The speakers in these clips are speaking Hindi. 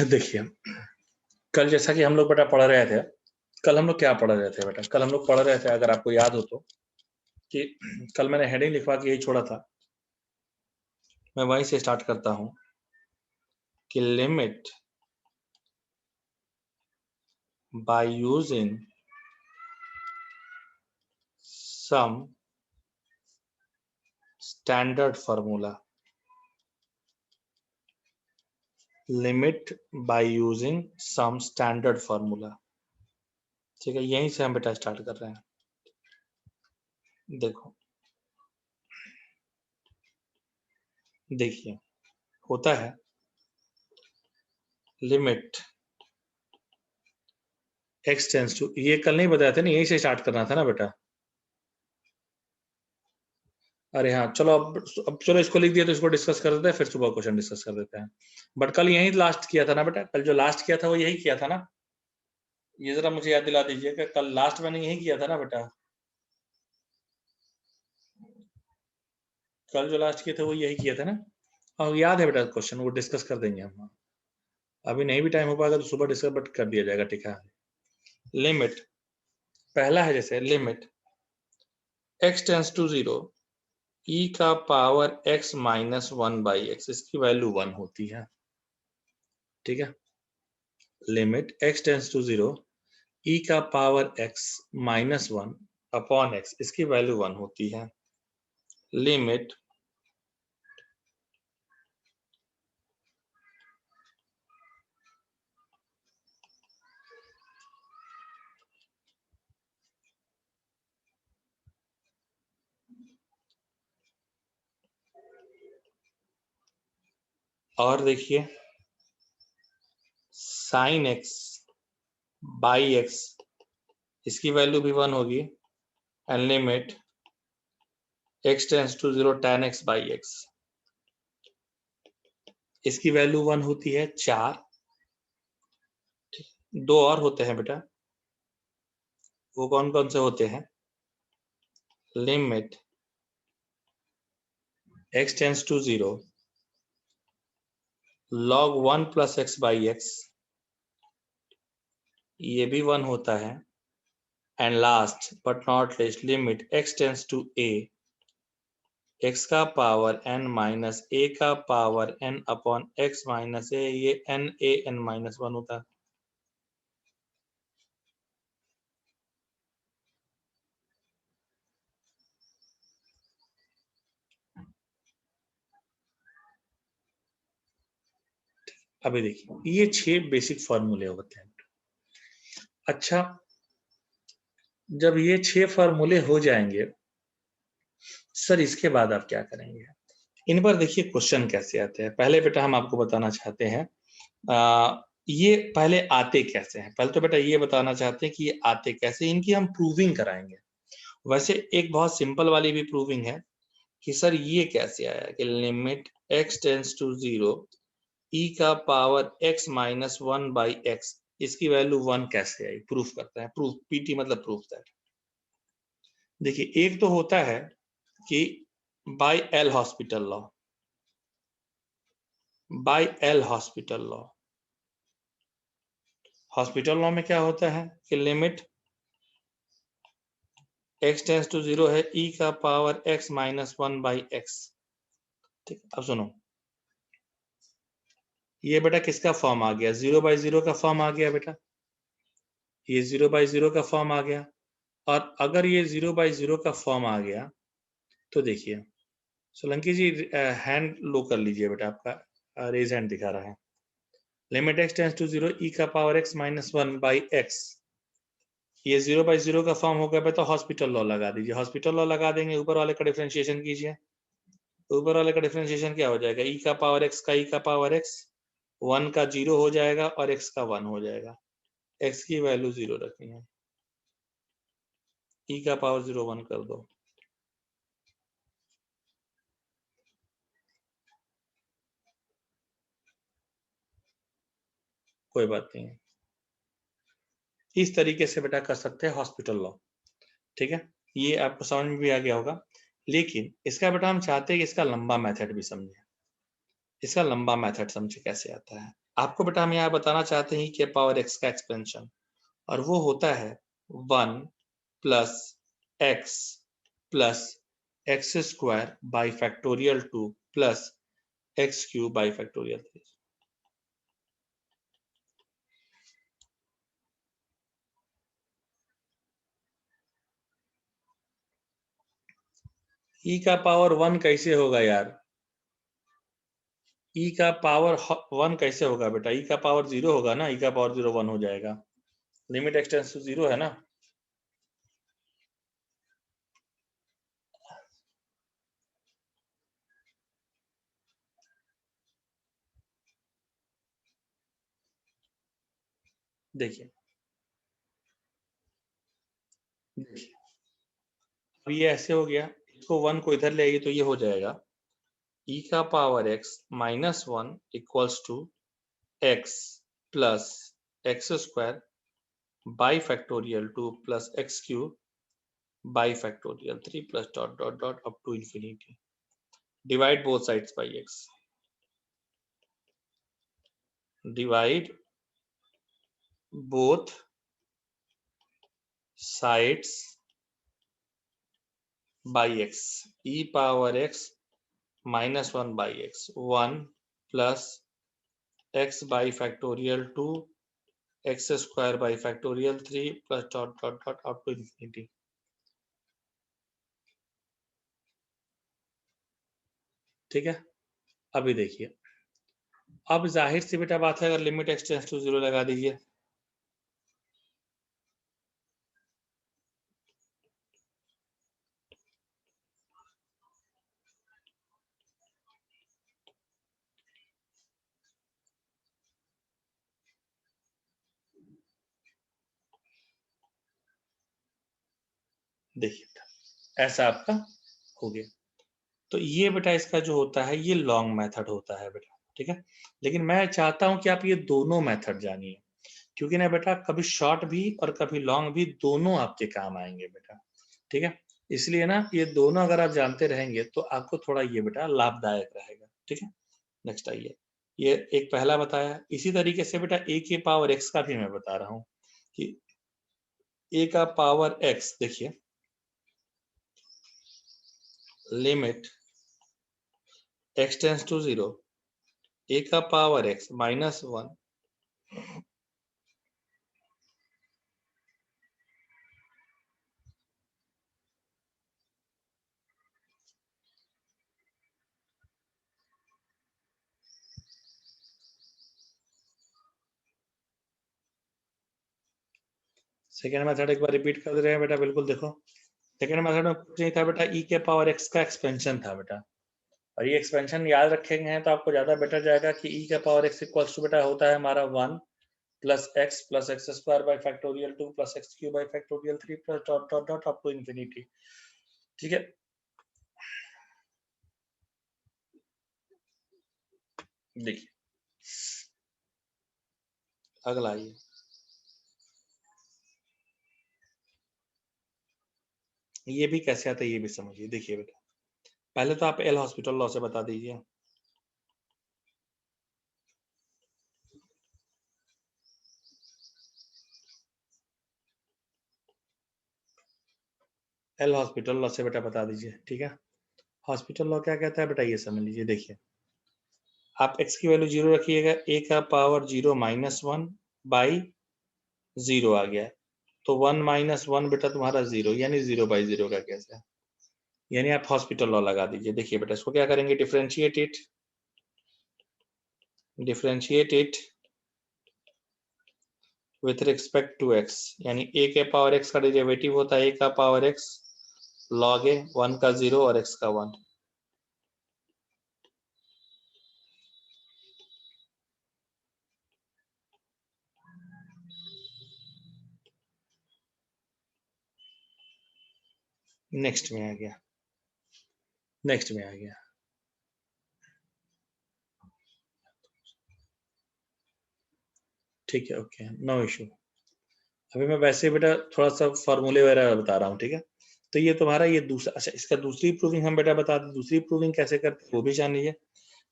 देखिए, कल जैसा कि हम लोग बेटा पढ़ रहे थे, कल हम लोग क्या पढ़ रहे थे बेटा? कल हम लोग पढ़ रहे थे, अगर आपको याद हो तो, कि कल मैंने हेडिंग लिखवा के यही छोड़ा था। मैं वहीं से स्टार्ट करता हूं कि limit by using some standard formula, limit by using some standard formula. ठीक है, यहीं से हम बेटा स्टार्ट कर रहे हैं। देखो, देखिए, होता है लिमिट x टेंस टू, ये कल नहीं बताया था ना, यहीं से स्टार्ट करना था ना बेटा। अरे हाँ, चलो अब चलो इसको लिख दिया तो इसको डिस्कस कर देते हैं, फिर सुबह क्वेश्चन डिस्कस कर देते हैं। बट कल यही लास्ट किया था ना बेटा, कल जो लास्ट किया था वो यही किया था ना। ये जरा मुझे याद दिला दीजिए कि कल लास्ट मैंने यही किया था ना बेटा। कल जो लास्ट किया था वो यही किया था ना। और याद है बेटा क्वेश्चन, वो डिस्कस कर देंगे हम। अभी नहीं भी टाइम हो पाएगा तो सुबह डिस्कस बट कर दिया जाएगा। ठीक है, लिमिट पहला है, जैसे limit x tends to 0 e का power x minus 1 by x, इसकी वैल्यू 1 होती है। ठीक है, limit x tends to 0 e का power x minus 1 upon x, इसकी वैल्यू 1 होती है। लिमिट और देखिए, साइन x बाई x, इसकी वैल्यू भी 1 होगी। And limit x tends to 0 tan x by x, इसकी वैल्यू 1 होती है 4। दो और होते हैं बेटा, वो कौन कौन से होते हैं? Limit x tends to 0 log 1 plus x by x, ये भी 1 होता है। And last but not least, limit x tends to a x का पावर n माइनस a का power n upon x minus a, ये n a n माइनस 1 होता है। अभी देखिए, ये 6 बेसिक फॉर्मूले होते हैं। अच्छा, जब ये 6 फॉर्मूले हो जाएंगे सर, इसके बाद आप क्या करेंगे? इन पर देखिए क्वेश्चन कैसे आते हैं। पहले बेटा हम आपको बताना चाहते हैं ये पहले आते कैसे हैं। पहले तो बेटा ये बताना चाहते हैं कि ये आते कैसे, इनकी हम प्रूविंग कराएंगे। वैसे एक बहुत सिंपल वाली भी प्रूविंग है कि सर ये कैसे आया कि limit x tends to 0 e का power x minus 1 by x, इसकी वैल्यू 1 कैसे आई। प्रूफ करते हैं। प्रूफ, पीटी मतलब प्रूफ दैट। देखिए, एक तो होता है कि by L hospital law, by L hospital law. Hospital law में क्या होता है कि लिमिट x टेंस टू 0 है e का power x minus 1 by x. ठीक, अब सुनो, ये बेटा किसका फॉर्म आ गया? 0 बाई 0 का फॉर्म आ गया बेटा, ये 0 बाई 0 का फॉर्म आ गया। और अगर ये 0 बाई 0 का फॉर्म आ गया तो देखिए, सोलंकी जी हैंड लो कर लीजिए बेटा, आपका रेज हैंड दिखा रहा है। Limit x tends to 0 e का power x minus 1 by x, ये 0 बाई 0 का फॉर्म हो गया बेटा। हॉस्पिटल लॉ लगा दीजिए। हॉस्पिटल लॉ लगा देंगे, ऊपर वाले का डिफरेंशिएशन कीजिए। ऊपर वाले का डिफरेंशिएशन क्या हो जाएगा? e का पावर x का e का पावर x, 1 का 0 हो जाएगा और x का 1 हो जाएगा। x की वैल्यू 0 रखनी है, e का पावर 0 1 कर दो। कोई बात नहीं है, इस तरीके से बेटा कर सकते हैं हॉस्पिटल लॉ। ठीक है, ये आपको समझ में भी आ गया होगा। लेकिन इसका बेटा हम चाहते हैं कि इसका लंबा मेथड भी समझे। इसका लंबा मेथड समझे कैसे आता है। आपको बेटा हम यहाँ बताना चाहते हैं कि पावर x का एक्सपेंशन, और वो होता है 1 plus x plus x square by factorial 2 plus x cube by factorial 3। ई का पावर 1 कैसे होगा यार? ई का पावर 1 कैसे होगा बेटा? ई का पावर 0 होगा ना, ई का पावर 0 1 हो जाएगा, लिमिट एक्सटेंस टू 0 है ना। देखिए देखिए, अब ये ऐसे हो गया, इसको 1 को इधर ले आइए तो ये हो जाएगा ई का power x minus 1 equals to x plus x square by factorial 2 plus x cube by factorial 3 plus dot dot dot up to infinity. Divide both sides by x, divide both sides by x, e power x minus 1 by x, 1 plus x by factorial 2 x square by factorial 3 plus dot dot dot up to infinity. ठीक है, अभी देखिए, अब जाहिर सी बेटा बात है, अगर लिमिट एक्स टेंड्स टू 0 लगा दीजिए, देखिए बेटा ऐसा आपका हो गया। तो ये बेटा इसका जो होता है ये लॉन्ग मेथड होता है बेटा, ठीक है। लेकिन मैं चाहता हूं कि आप ये दोनों मेथड जानिए, क्योंकि ना बेटा कभी शॉर्ट भी और कभी लॉन्ग भी दोनों आपके काम आएंगे बेटा, ठीक है। इसलिए ना ये दोनों अगर आप जानते रहेंगे तो आपको थोड़ा ये बेटा लाभदायक रहेगा, ठीक है। नेक्स्ट आइए, ये एक पहला बताया, इसी तरीके से बेटा ए के पावर एक्स का भी मैं बता रहा हूँ कि ए का पावर एक्स, देखिए लिमिट x टेंस टू 0, ए का power x minus 1 second method एक बार रिपीट कर दे रहे हैं बेटा, बिल्कुल देखो। सेकेंड मेथड में कुछ नहीं था बेटा, e के पावर x का एक्सपेंशन था बेटा, और ये एक्सपेंशन याद रखेंगे हैं तो आपको ज्यादा बेटर जाएगा कि e के पावर x इक्वल्स टू बेटा होता है हमारा 1 plus x square by factorial 2 plus x cube by factorial 3 plus dot dot dot up to infinity, ठीक है। देखिए अगला आइए, ये भी कैसे आता है ये भी समझिए। देखिए बेटा पहले तो आप एल हॉस्पिटल लॉ से बता दीजिए। एल हॉस्पिटल लॉ से बेटा बता दीजिए, ठीक है। हॉस्पिटल लॉ क्या कहता है बेटा, ये समझ लीजिए। देखिए आप x की वैल्यू 0 रखिएगा, a का पावर 0 माइनस 1 बाई 0 आ गया, तो 1 माइनस 1 बेटा तुम्हारा 0, यानी 0 बाई 0 का कैसे, यानी आप हॉस्पिटल लॉ लगा दीजिए। देखिए बेटा इसको क्या करेंगे, differentiate it with respect to x, यानी a के पावर x का डेरिवेटिव होता है a का पावर x log a, 1 का 0 और x का 1। नेक्स्ट में आ गया, नेक्स्ट में आ गया, ठीक है, ओके, नो इशू। अभी मैं वैसे बेटा थोड़ा सा फॉर्मूले वगैरह बता रहा हूँ, ठीक है। तो ये तुम्हारा ये दूसरा, अच्छा इसका दूसरी प्रूविंग हम बेटा बता दें, दूसरी प्रूविंग कैसे करते हैं वो भी जान लीजिए।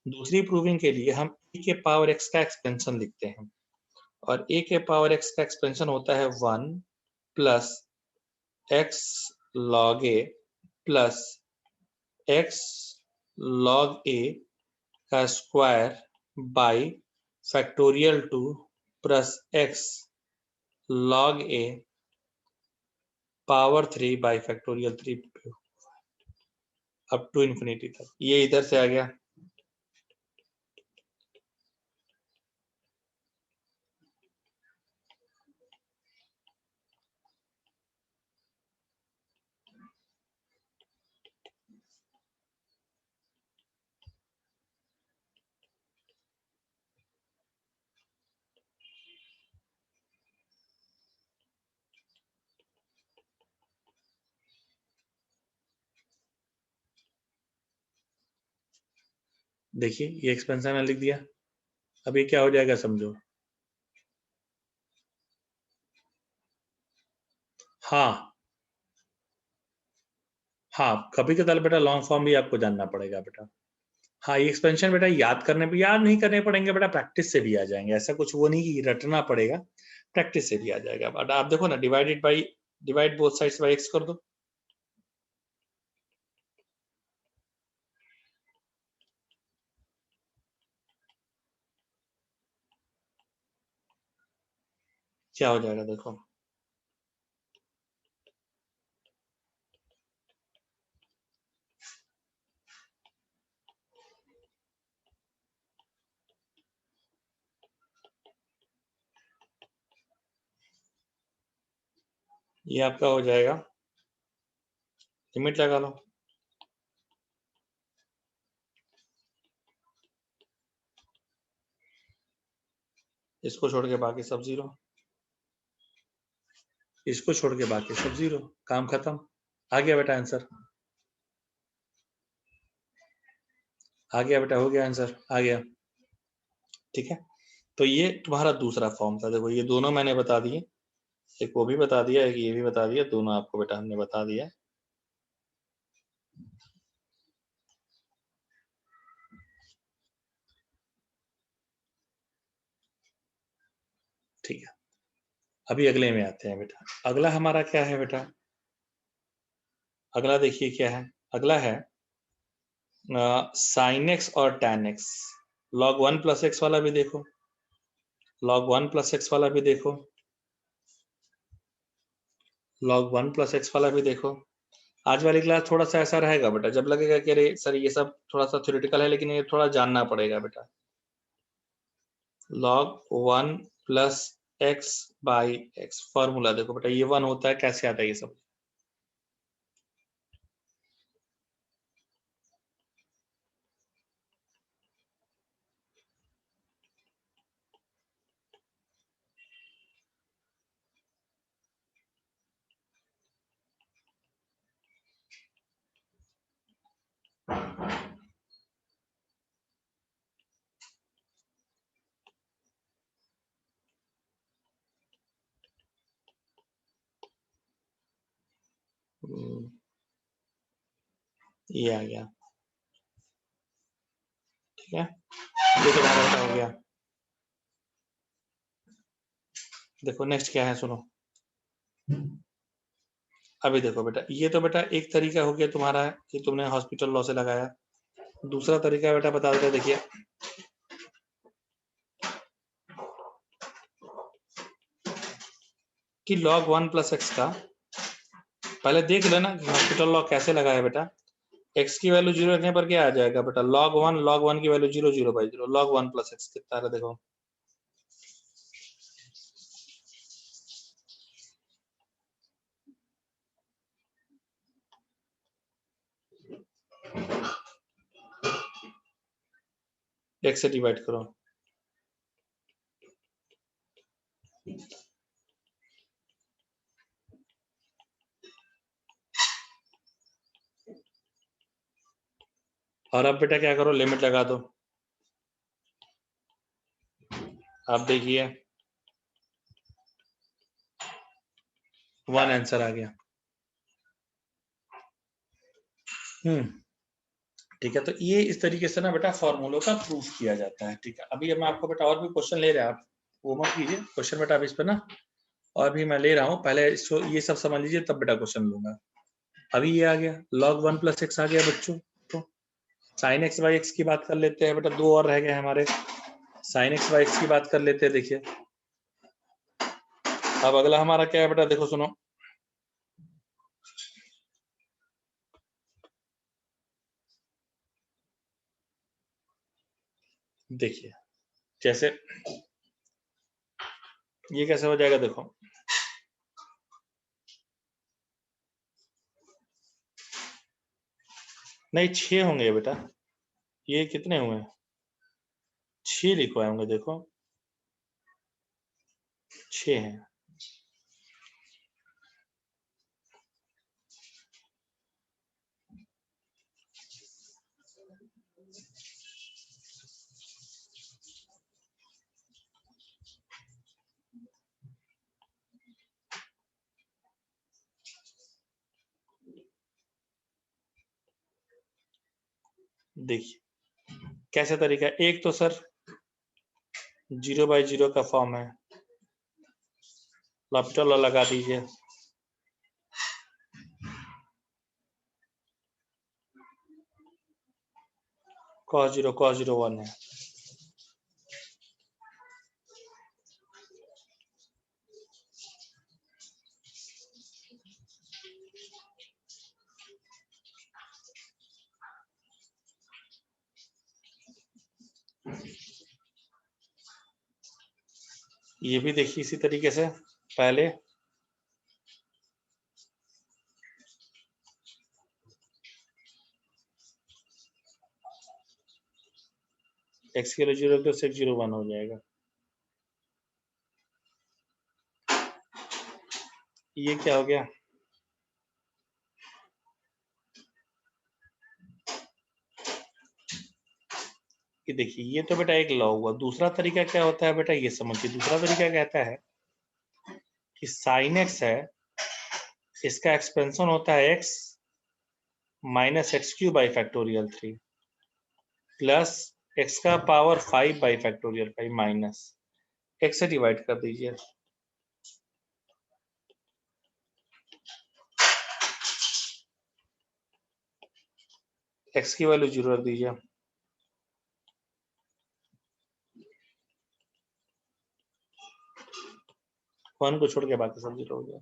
दूसरी प्रूविंग के लिए हम e के पावर x का एक्सपेंशन लिखते हैं, और a के पावर x का एक्सपेंशन होता है 1 plus x log a plus x log a का square by factorial 2 plus x log a power 3 by factorial 3 up to infinity तक। ये इधर से आ गया, देखिए ये एक्सपेंशन में लिख दिया। अब ये क्या हो जाएगा समझो, हाँ हाँ, कभी कदार बेटा लॉन्ग फॉर्म भी आपको जानना पड़ेगा बेटा। हाँ, ये एक्सपेंशन बेटा याद करने पे, याद नहीं करने पड़ेंगे बेटा, प्रैक्टिस से भी आ जाएंगे, ऐसा कुछ वो नहीं कि रटना पड़ेगा, प्रैक्टिस से भी आ जाएगा। बट आप देखो ना, divide both sides by x कर दो, क्या हो जाएगा देखो। ये आपका हो जाएगा, लिमिट लगा लो, इसको छोड़ के बाकी सब जीरो, इसको छोड़ के बाकी सब जीरो, काम खत्म। आ गया बेटा आंसर, आ गया बेटा, हो गया आंसर, आ गया। ठीक है, तो ये तुम्हारा दूसरा फॉर्म था। देखो ये दोनों मैंने बता दिए, एक वो भी बता दिया, एक ये भी बता दिया, दोनों आपको बेटा हमने बता दिया। ठीक है, अभी अगले में आते हैं बेटा। अगला हमारा क्या है बेटा, अगला देखिए क्या है, अगला है साइन एक्स और tan x. Log 1 plus x वाला भी देखो, लॉग 1 प्लस एक्स वाला भी देखो, लॉग 1 प्लस एक्स वाला भी देखो। आज वाली क्लास थोड़ा सा ऐसा रहेगा बेटा, जब लगेगा कि अरे सर ये सब थोड़ा सा थ्योरेटिकल है, लेकिन ये थोड़ा जानना पड़ेगा बेटा। log 1 plus x by x, formula देखो बेटा, ये 1 होता है, कैसे आता है ये सब। ये आ गया, ठीक है, ये तुम्हारा बेटा हो गया। देखो नेक्स्ट क्या है सुनो, अभी देखो बेटा, ये तो बेटा एक तरीका हो गया तुम्हारा, कि तुमने हॉस्पिटल लॉ से लगाया। दूसरा तरीका बेटा बता देते, देखिए कि log 1 प्लस एक्स का, पहले देख लेना कि हॉस्पिटल लॉ कैसे लगाया बेटा। x की वैल्यू जीरो रखने पर क्या आ जाएगा बेटा, log 1 की value zero, zero by zero, log 1 plus x कितना है देखो, x से डिवाइड करो, और अब बेटा क्या करो, लिमिट लगा दो। अब देखिए 1 आंसर आ गया। ठीक है, तो ये इस तरीके से ना बेटा फॉर्मूलों का प्रूफ किया जाता है। ठीक है, अभी मैं आपको बेटा और भी क्वेश्चन ले रहे हैं, आप वो मत कीजिए क्वेश्चन बेटा, आप इस पे ना और भी मैं ले रहा हूँ, पहले इसको ये सब समझ लीजिए तब बेटा क्वेश्चन लूंगा। अभी ये आ गया log 1 + x आ गया बच्चों, तो sin x by x की बात कर लेते हैं बेटा, दो और रह गए हमारे, sin x by x की बात कर लेते हैं। देखिए अब अगला हमारा क्या है बेटा, देखो सुनो, देखिए जैसे ये कैसे हो जाएगा, देखो नहीं 6 होंगे बेटा, ये कितने हुए, 6 लिखवाए होंगे, देखो 6 हैं। देखिए कैसे तरीका है, एक तो सर 0/0 का फॉर्म है, लॉपिटल लगा दीजिए, cos 0 1 है, ये भी देखिए इसी तरीके से, पहले x के लिए 0 तो sec 0 1 हो जाएगा, ये क्या हो गया, कि देखिए ये तो बेटा एक लॉ हुआ। दूसरा तरीका क्या होता है बेटा, ये समझिए, दूसरा तरीका कहता है कि साइन एक्स है, इसका एक्सपेंशन होता है x minus x³ by factorial 3 plus x का power 5 by factorial 5 minus x से डिवाइड कर दीजिए, x की वैल्यू 0 रख दीजिए, वन को छोड़ के बाकी सब 0 हो गया।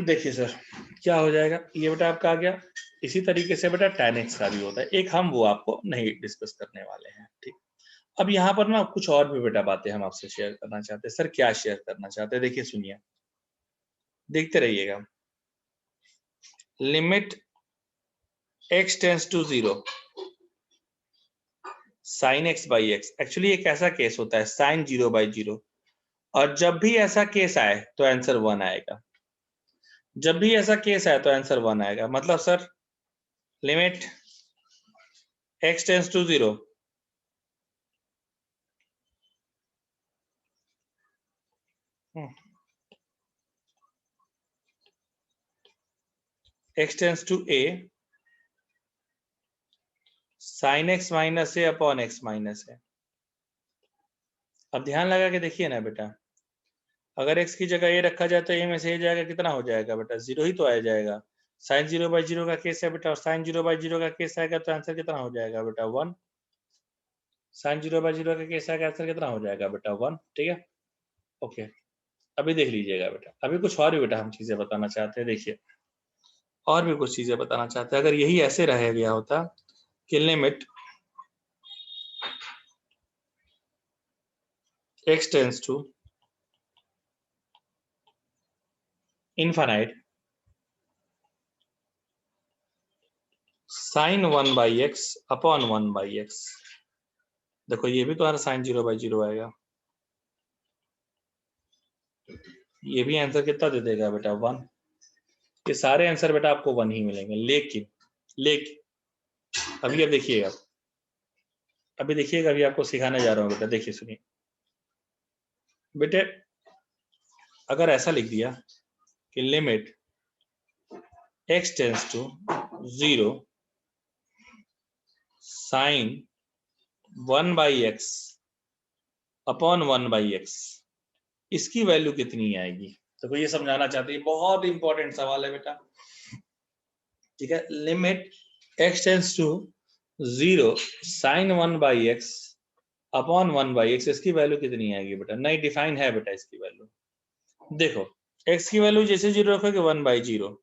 देखिए सर क्या हो जाएगा, ये बेटा आपका आ गया। इसी तरीके से बेटा tan x का भी होता है, एक हम वो आपको नहीं डिस्कस करने वाले हैं। ठीक, अब यहाँ पर ना कुछ और भी बेटा बातें हम आपसे शेयर करना चाहते हैं। सर क्या शेयर करना चाहते हैं, देखिए सुनिए, देखते रहिएगा। Limit x tends to 0 sin x by x, actually एक ऐसा केस होता है sin 0/0, और जब भी ऐसा केस आए तो आंसर 1 आएगा, जब भी ऐसा केस आए तो आंसर 1 आएगा। मतलब sir limit x tends to 0 x tends to a sin x minus a upon x minus a। अब ध्यान लगा के देखिए ना बेटा, अगर x की जगह a रखा जाए तो a में से a जाएगा, कितना हो जाएगा बेटा, 0 ही तो आ जाएगा। sin 0/0 का केस है बेटा, और sin 0/0 का केस आएगा तो आंसर कितना हो जाएगा बेटा, 1। sin 0/0 का केस आएगा, आंसर कितना हो जाएगा बेटा, 1। ठीक है, ओके। अभी देख लीजिएगा बेटा, अभी कुछ और भी बेटा हम चीजें बताना चाहते हैं। देखिए और भी कुछ चीजें बताना चाहते हैं। अगर यही ऐसे रह गया होता कि limit x tends to infinite sin 1/x upon 1/x, देखो ये भी तुम्हारा sin 0/0 आएगा, ये भी आंसर कितना दे देगा बेटा, 1। ये सारे आंसर बेटा आपको 1 ही मिलेंगे, लेकिन अभी अब देखिएगा, अभी देखिएगा, अभी आपको सिखाने जा रहा हूँ बेटा, देखिए सुनिए बेटे, अगर ऐसा लिख दिया कि limit x tends to 0 sine 1/x upon 1/x, इसकी वैल्यू कितनी आएगी? तो ये समझाना चाहते हैं, बहुत इंपॉर्टेंट सवाल है बेटा, ठीक है। Limit x tends to 0 sine 1/x upon 1/x, इसकी वैल्यू कितनी आएगी बेटा? नहीं डिफाइन है बेटा इसकी वैल्यू। देखो x की वैल्यू जैसे 0 रखोगे 1/0,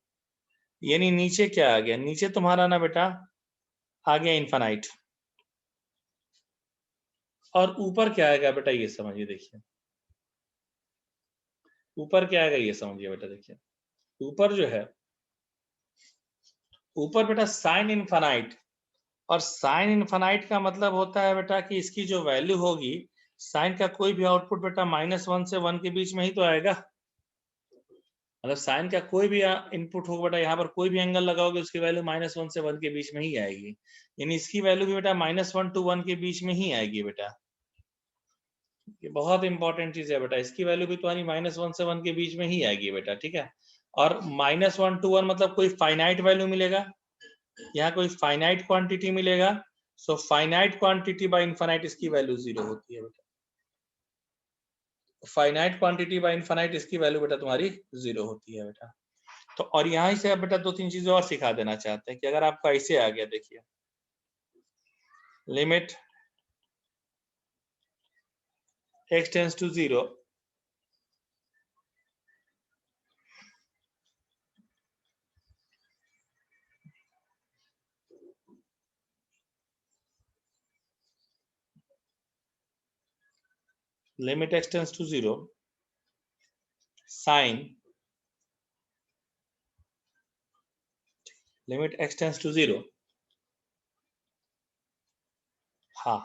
यानी नीचे क्या आ गया? नीचे तुम्हारा ना बेटा आ गया इन्फानाइट, और ऊपर क्या आएगा बेटा ये समझिए, देखिए ऊपर क्या आएगा ये समझिए बेटा, देखिए ऊपर जो है, ऊपर बेटा साइन इन्फानाइट, और साइन इन्फानाइट का मतलब होता है बेटा कि इसकी जो वैल्यू होगी, साइन का कोई भी आउटपुट बेटा -1 से 1 के बीच में ही तो आएगा। मतलब साइन का कोई भी इनपुट होगा बेटा, यहाँ पर कोई भी एंगल लगाओगे उसकी वैल्यू -1 से 1 के बीच में ही आएगी, यानी इसकी वैल्यू भी बेटा -1 to 1 के बीच में ही आएगी बेटा। ये बहुत इंपॉर्टेंट चीज है बेटा, इसकी वैल्यू भी तुम्हारी -1 से 1 के बीच में ही आएगी बेटा, ठीक है। और -1 to 1 मतलब कोई फाइनाइट वैल्यू मिलेगा, यहाँ कोई फाइनाइट क्वांटिटी मिलेगा, so finite quantity bye infinite इसकी वैल्यू 0 होती है बेटा। फाइनाइट क्वांटिटी बाय इनफाइनाइट इसकी वैल्यू बेटा तुम्हारी 0 होती है बेटा। तो और यहाँ से अब बेटा 2-3 चीजें और सिखा देना चाहते हैं कि अगर आपका ऐसे आ गया, देखिए limit x tends to 0 limit x tends to 0 sine limit x tends to 0, हाँ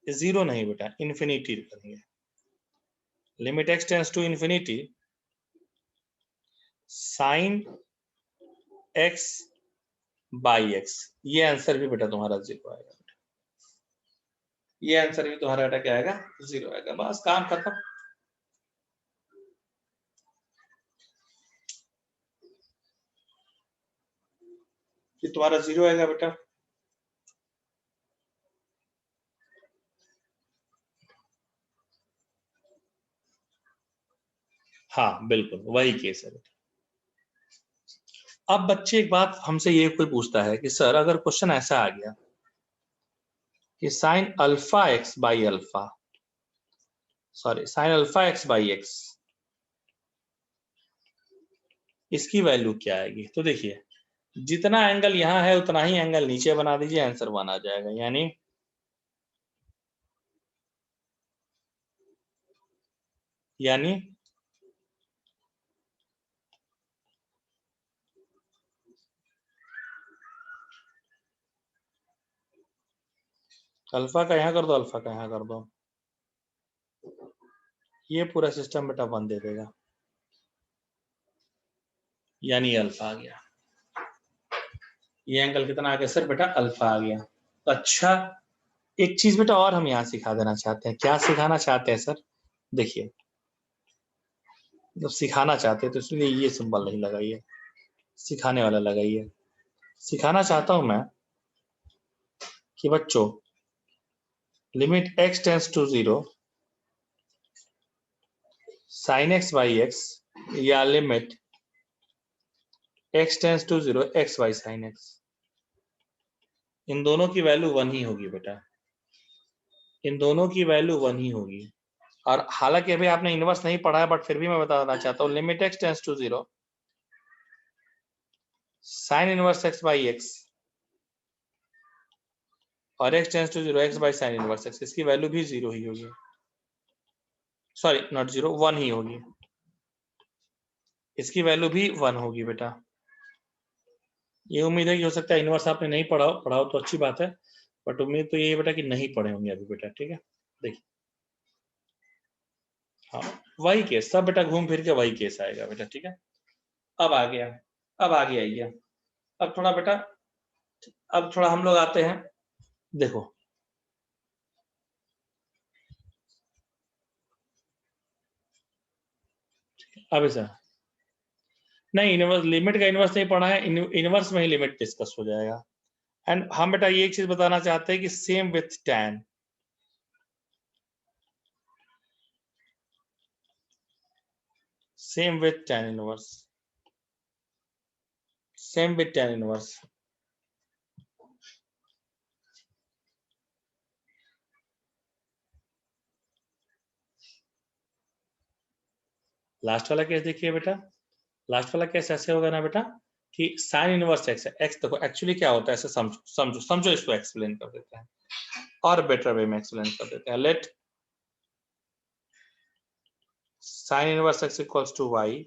0 नहीं बेटा, इन्फिनिटी करेंगे। Limit x tends to infinity sine x by x, ये आंसर भी बेटा तुम्हारा 0 आएगा बेटा, ये आंसर भी तुम्हारा बेटा क्या आएगा? 0 आएगा। बस काम खत्म। ये तुम्हारा 0 आएगा बेटा। हाँ बिल्कुल वही केस है बेटा। अब बच्चे एक बात हमसे ये कोई पूछता है कि सर अगर क्वेश्चन ऐसा आ गया कि sine alpha x by alpha, sorry sine alpha x by x, इसकी वैल्यू क्या आएगी? तो देखिए जितना एंगल यहाँ है उतना ही एंगल नीचे बना दीजिए, आंसर वन आ जाएगा। यानी अल्फा का यहाँ कर दो, अल्फा का यहाँ कर दो, ये पूरा सिस्टम बेटा वन दे देगा, यानी अल्फा आ गया। ये एंगल कितना आ गया सर? बेटा अल्फा आ गया। तो अच्छा एक चीज बेटा और हम यहाँ सिखा देना चाहते हैं। क्या सिखाना चाहते हैं सर? देखिए जब सिखाना चाहते हैं तो इसलिए ये सिंबल नहीं लगाइए, सिखाने वाला लगाइए। सिखाना चाहता हूं मैं कि बच्चों limit x tends to 0 sine x by x, या limit x tends to 0 x by sine x, इन दोनों की वैल्यू वन ही होगी बेटा, इन दोनों की वैल्यू वन ही होगी। और हालांकि अभी आपने इनवर्स नहीं पढ़ा है, बट फिर भी मैं बताना चाहता हूँ, limit x tends to 0 sine inverse x by x और x tends to 0 x by sine inverse x, इसकी वैल्यू भी 0 ही होगी, सॉरी नॉट 0, 1 ही होगी, इसकी वैल्यू भी 1 होगी बेटा। ये उम्मीद है कि हो सकता है इनवर्स आपने नहीं पढ़ाओ तो अच्छी बात है, बट उम्मीद तो ये बेटा कि नहीं पढ़े होंगे अभी बेटा, ठीक है। देखिए हाँ वही केस, सब बेटा घूम फिर के वही केस आएगा बेटा, ठीक है। अब आ गया, अब आगे आइए, अब थोड़ा बेटा अब थोड़ा हम लोग आते हैं, देखो अब ऐसा नहीं, इनवर्स लिमिट का इनवर्स नहीं पढ़ा है, इनवर्स में ही लिमिट डिस्कस हो जाएगा। एंड हम बेटा ये एक चीज बताना चाहते हैं कि same with tan, same with tan inverse, same with tan inverse. Last वाला केस देखिए बेटा, लास्ट वाला केस ऐसे होगा ना बेटा कि साइन इनवर्स एक्स है, एक्स देखो एक्चुअली क्या होता है, ऐसे समझो समझो समझो, इसको एक्सप्लेन कर देते हैं और बेटर वे में एक्सप्लेन कर देते हैं। Let sine inverse x equals to y,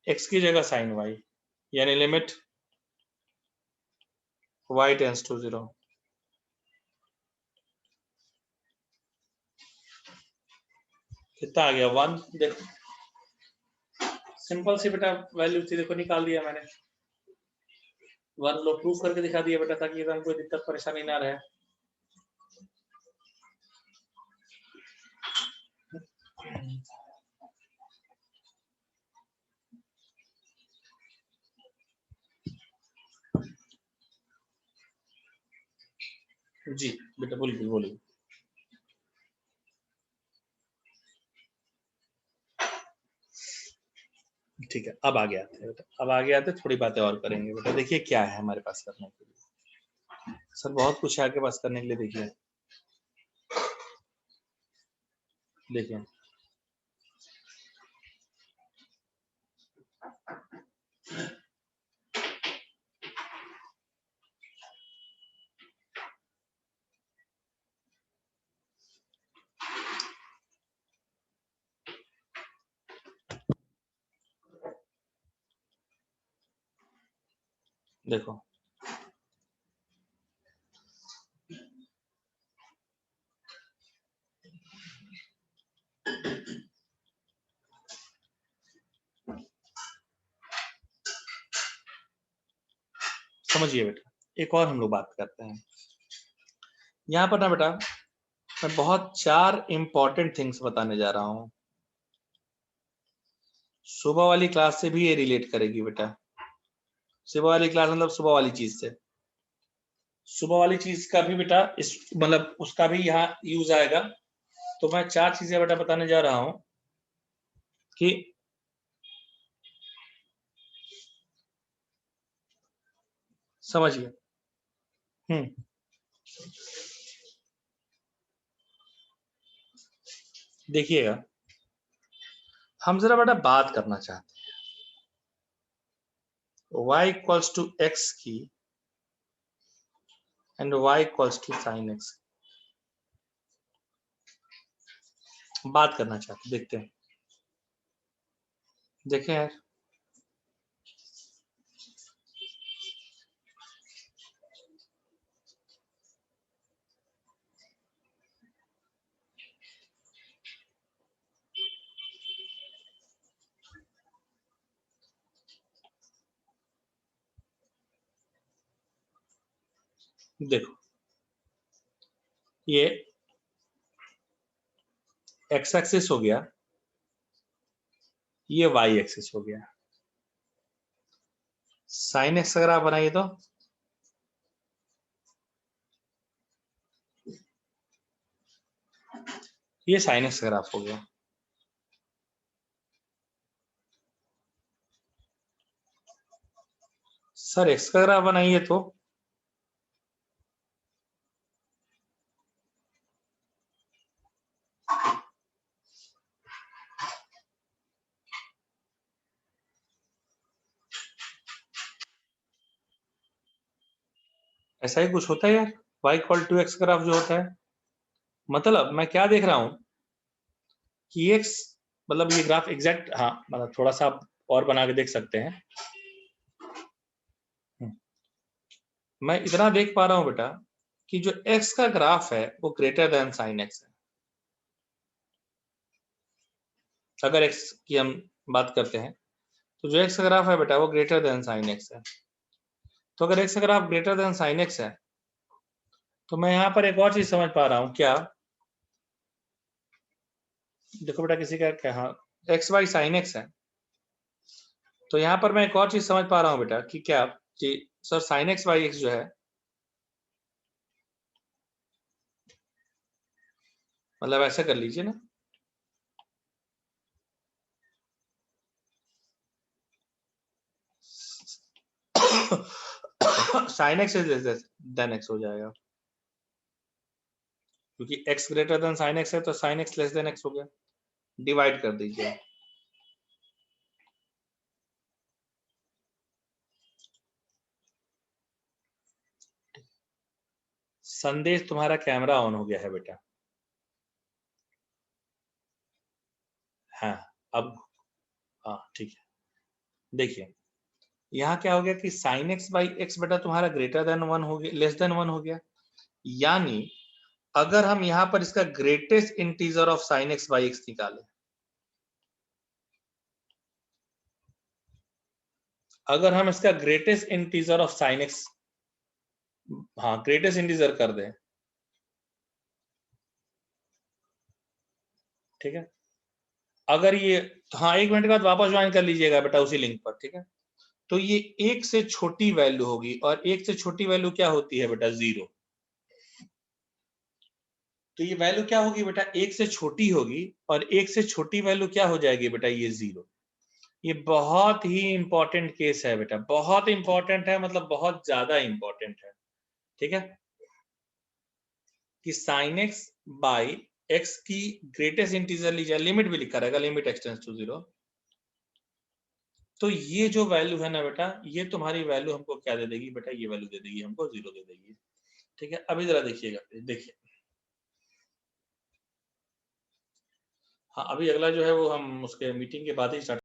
x की जगह साइन वाई, यानी लिमिट y टेंस टू 0। कितना आ गया 1, देखो सिंपल सी बेटा वैल्यू थी, देखो निकाल दिया मैंने, 1 लो प्रूफ करके दिखा दिया बेटा, ताकि एकदम कोई दिक्कत परेशानी ना रहे। जी बेटा बोलिए बोलिए। ठीक है, अब आगे आते हैं बेटा, अब आगे आते थोड़ी बातें और करेंगे बेटा। देखिए क्या है हमारे पास करने के लिए, सर बहुत कुछ है आपके पास करने के लिए। देखिए देखिए देखो समझिए बेटा, एक और हम लोग बात करते हैं यहाँ पर ना बेटा, मैं बहुत 4 इंपॉर्टेंट थिंग्स बताने जा रहा हूँ। सुबह वाली क्लास से भी ये रिलेट करेगी बेटा, सुबह वाली क्लास मतलब सुबह वाली चीज से, सुबह वाली चीज का भी बेटा इस मतलब उसका भी यहाँ यूज आएगा। तो मैं 4 चीजें बेटा बताने जा रहा हूँ कि समझिए। देखिएगा, हम जरा बेटा बात करना चाहते हैं y इक्वल्स टू एक्स की and y equals to sine x, बात करना चाहते हैं, देखते हैं। देखें यार, देखो ये x एक्सिस हो गया, ये y एक्सिस हो गया। साइन एक्स अगर आप बनाइए तो ये साइन एक्स ग्राफ हो गया। सर एक्स का ग्राफ बनाइए तो ऐसा ही कुछ होता है यार, y equal to x graph जो होता है। मतलब मैं क्या देख रहा हूं कि x मतलब ये ग्राफ एग्जैक्ट, हाँ मतलब थोड़ा सा आप और बना के देख सकते हैं। मैं इतना देख पा रहा हूं बेटा कि जो x का ग्राफ है वो ग्रेटर देन साइन एक्स है। अगर x की हम बात करते हैं तो जो x का ग्राफ है बेटा वो ग्रेटर देन साइन एक्स है। तो अगर x अगर आप ग्रेटर देन साइन एक्स है, तो मैं यहाँ पर एक और चीज समझ पा रहा हूँ क्या, देखो बेटा किसी का क्या, हाँ एक्स वाई साइन एक्स है, तो यहाँ पर मैं एक और चीज समझ पा रहा हूँ बेटा कि क्या, कि sir sine x y x जो है, मतलब ऐसा कर लीजिए ना, sine x is less than x हो जाएगा, क्योंकि x greater than sine x है, तो sine x less than x हो गया, डिवाइड कर दीजिए। संदेश तुम्हारा कैमरा ऑन हो गया है बेटा, हाँ अब, हाँ ठीक है, देखिए यहाँ क्या हो गया कि साइन एक्स बाई एक्स बेटा तुम्हारा ग्रेटर देन वन हो गया, लेस देन वन हो गया, यानी अगर हम यहाँ पर इसका greatest integer of sine x by x निकालें, अगर हम इसका greatest integer of sine x, हाँ ग्रेटेस्ट इंटीजर कर दें, ठीक है, अगर ये, हाँ 1 मिनट के बाद वापस ज्वाइन कर लीजिएगा बेटा उसी लिंक पर, ठीक है, तो ये एक से छोटी वैल्यू होगी, और एक से छोटी वैल्यू क्या होती है बेटा, 0, तो ये वैल्यू क्या होगी बेटा, एक से छोटी होगी, और एक से छोटी वैल्यू क्या हो जाएगी बेटा, ये 0। ये बहुत ही इंपॉर्टेंट केस है बेटा, बहुत इंपॉर्टेंट है, मतलब बहुत ज्यादा इंपॉर्टेंट है, ठीक है, कि साइन एक्स बाई एक्स की ग्रेटेस्ट इंटीजर ली जाए, लिमिट भी लिखा रहेगा, लिमिट एक्सटेंड्स टू 0, तो ये जो वैल्यू है ना बेटा, ये तुम्हारी वैल्यू हमको क्या दे देगी बेटा, ये वैल्यू दे देगी हमको 0 दे देगी, ठीक है। अभी जरा देखिएगा, देखिए, हाँ अभी अगला जो है वो हम उसके मीटिंग के बाद ही स्टार्ट